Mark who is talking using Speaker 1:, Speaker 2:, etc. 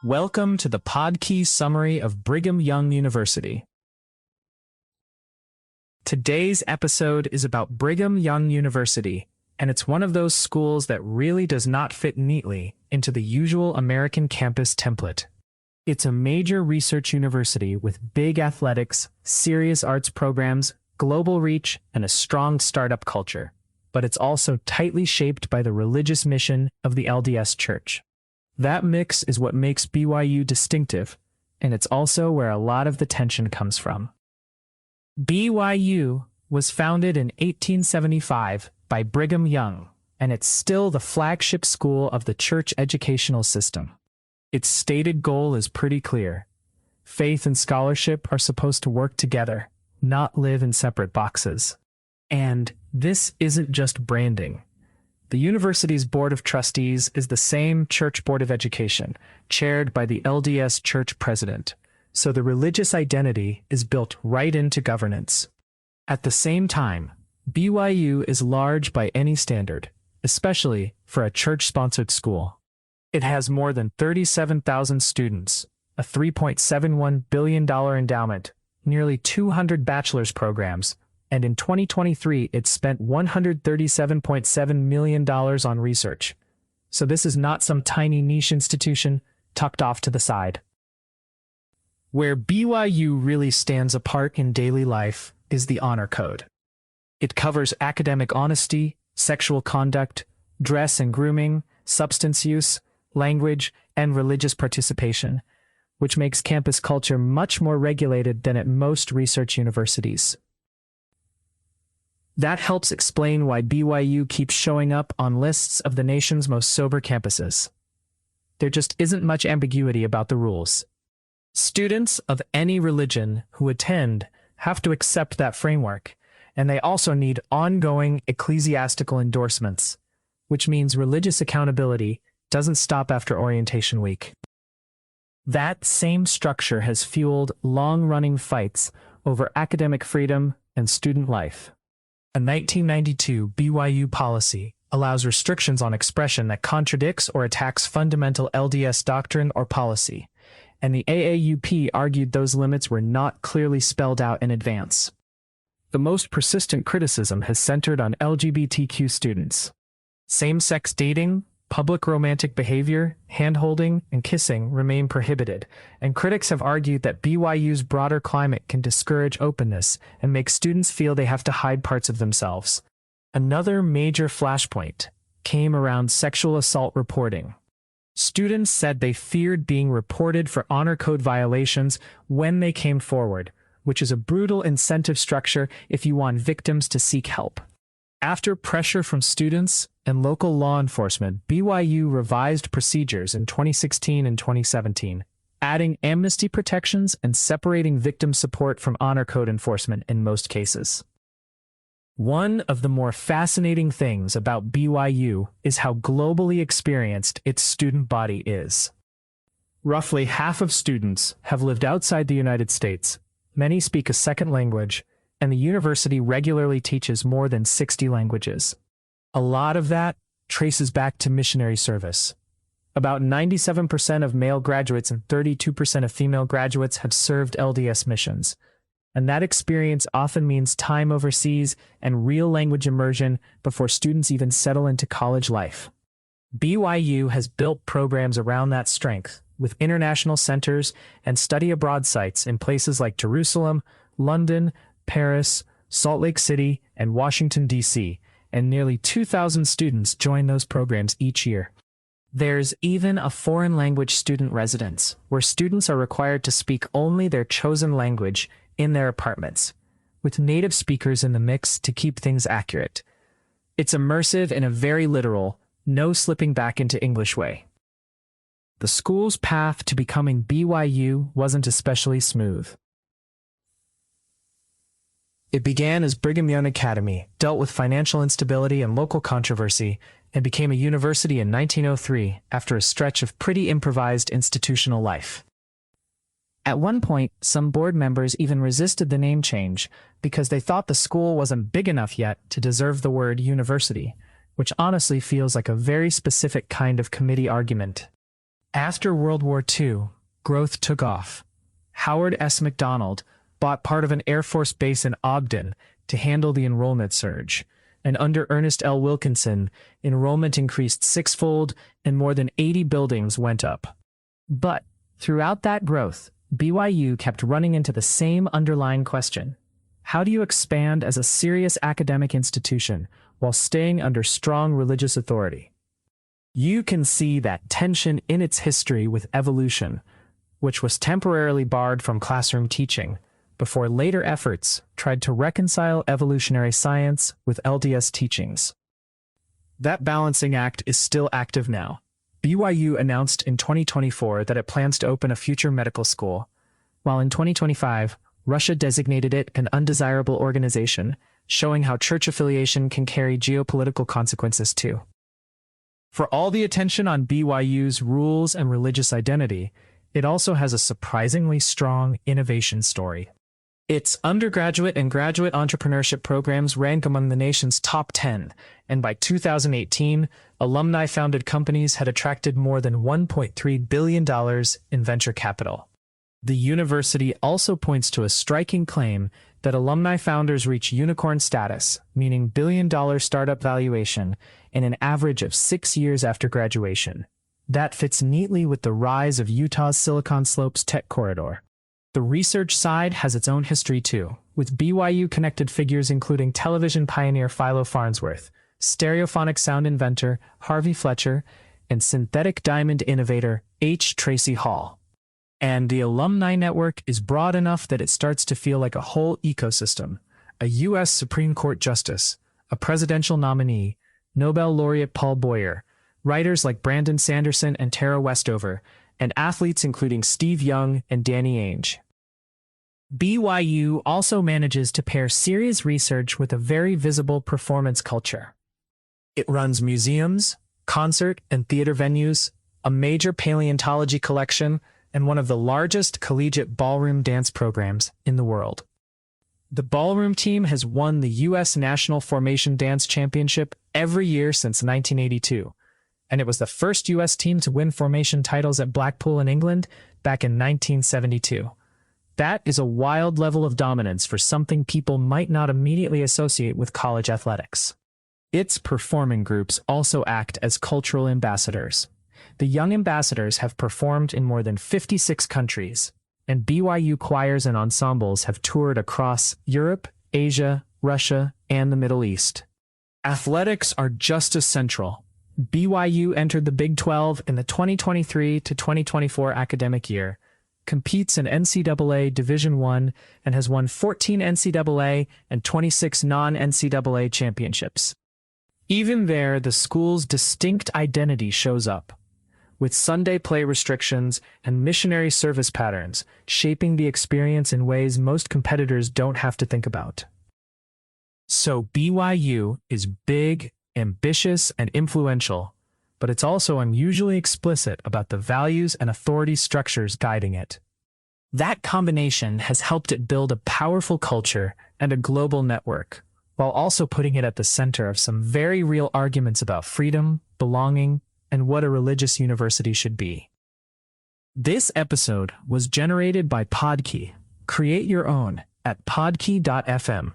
Speaker 1: Welcome to the Podkey summary of Brigham Young University. Today's episode is about Brigham Young University, and it's one of those schools that really does not fit neatly into the usual American campus template. It's a major research university with big athletics, serious arts programs, global reach, and a strong startup culture, but it's also tightly shaped by the religious mission of the LDS Church. That mix is what makes BYU distinctive, and it's also where a lot of the tension comes from. BYU was founded in 1875 by Brigham Young, and it's still the flagship school of the church educational system. Its stated goal is pretty clear. Faith and scholarship are supposed to work together, not live in separate boxes. And this isn't just branding. The university's Board of Trustees is the same Church Board of Education, chaired by the LDS Church president, so the religious identity is built right into governance. At the same time, BYU is large by any standard, especially for a church-sponsored school. It has more than 37,000 students, a $3.71 billion endowment, nearly 200 bachelor's programs, and in 2023 it spent $137.7 million on research. So this is not some tiny niche institution tucked off to the side. Where BYU really stands apart in daily life is the Honor Code. It covers academic honesty, sexual conduct, dress and grooming, substance use, language, and religious participation, which makes campus culture much more regulated than at most research universities. That helps explain why BYU keeps showing up on lists of the nation's most sober campuses. There just isn't much ambiguity about the rules. Students of any religion who attend have to accept that framework, and they also need ongoing ecclesiastical endorsements, which means religious accountability doesn't stop after orientation week. That same structure has fueled long-running fights over academic freedom and student life. A 1992 BYU policy allows restrictions on expression that contradicts or attacks fundamental LDS doctrine or policy, and the AAUP argued those limits were not clearly spelled out in advance. The most persistent criticism has centered on LGBTQ students. Same-sex dating, public romantic behavior, hand-holding, and kissing remain prohibited, and critics have argued that BYU's broader climate can discourage openness and make students feel they have to hide parts of themselves. Another major flashpoint came around sexual assault reporting. Students said they feared being reported for Honor Code violations when they came forward, which is a brutal incentive structure if you want victims to seek help. After pressure from students and local law enforcement, BYU revised procedures in 2016 and 2017, adding amnesty protections and separating victim support from Honor Code enforcement in most cases. One of the more fascinating things about BYU is how globally experienced its student body is. Roughly half of students have lived outside the United States, many speak a second language, and the university regularly teaches more than 60 languages. A lot of that traces back to missionary service. About 97% of male graduates and 32% of female graduates have served LDS missions, and that experience often means time overseas and real language immersion before students even settle into college life. BYU has built programs around that strength, with international centers and study abroad sites in places like Jerusalem, London, Paris, Salt Lake City, and Washington, D.C., and nearly 2,000 students join those programs each year. There's even a foreign language student residence, where students are required to speak only their chosen language in their apartments, with native speakers in the mix to keep things accurate. It's immersive in a very literal, no slipping back into English way. The school's path to becoming BYU wasn't especially smooth. It began as Brigham Young Academy, dealt with financial instability and local controversy, and became a university in 1903 after a stretch of pretty improvised institutional life. At one point, some board members even resisted the name change because they thought the school wasn't big enough yet to deserve the word university, which honestly feels like a very specific kind of committee argument. After World War II, growth took off. Howard S. McDonald bought part of an Air Force base in Ogden to handle the enrollment surge, and under Ernest L. Wilkinson, enrollment increased sixfold and more than 80 buildings went up. But throughout that growth, BYU kept running into the same underlying question. How do you expand as a serious academic institution while staying under strong religious authority? You can see that tension in its history with evolution, which was temporarily barred from classroom teaching, before later efforts tried to reconcile evolutionary science with LDS teachings. That balancing act is still active now. BYU announced in 2024 that it plans to open a future medical school, while in 2025, Russia designated it an undesirable organization, showing how church affiliation can carry geopolitical consequences too. For all the attention on BYU's rules and religious identity, it also has a surprisingly strong innovation story. Its undergraduate and graduate entrepreneurship programs rank among the nation's top 10, and by 2018, alumni-founded companies had attracted more than $1.3 billion in venture capital. The university also points to a striking claim that alumni founders reach unicorn status, meaning billion-dollar startup valuation, in an average of 6 years after graduation. That fits neatly with the rise of Utah's Silicon Slopes tech corridor. The research side has its own history too, with BYU-connected figures including television pioneer Philo Farnsworth, stereophonic sound inventor Harvey Fletcher, and synthetic diamond innovator H. Tracy Hall. And the alumni network is broad enough that it starts to feel like a whole ecosystem. A U.S. Supreme Court justice, a presidential nominee, Nobel laureate Paul Boyer, writers like Brandon Sanderson and Tara Westover, and athletes including Steve Young and Danny Ainge. BYU also manages to pair serious research with a very visible performance culture. It runs museums, concert and theater venues, a major paleontology collection, and one of the largest collegiate ballroom dance programs in the world. The ballroom team has won the U.S. National Formation Dance Championship every year since 1982, and it was the first U.S. team to win formation titles at Blackpool in England back in 1972. That is a wild level of dominance for something people might not immediately associate with college athletics. Its performing groups also act as cultural ambassadors. The Young Ambassadors have performed in more than 56 countries, and BYU choirs and ensembles have toured across Europe, Asia, Russia, and the Middle East. Athletics are just as central. BYU entered the Big 12 in the 2023 to 2024 academic year, competes in NCAA Division I, and has won 14 NCAA and 26 non-NCAA championships. Even there, the school's distinct identity shows up, with Sunday play restrictions and missionary service patterns shaping the experience in ways most competitors don't have to think about. So BYU is big, ambitious, and influential, but it's also unusually explicit about the values and authority structures guiding it. That combination has helped it build a powerful culture and a global network, while also putting it at the center of some very real arguments about freedom, belonging, and what a religious university should be. This episode was generated by Podkey. Create your own at podkey.fm.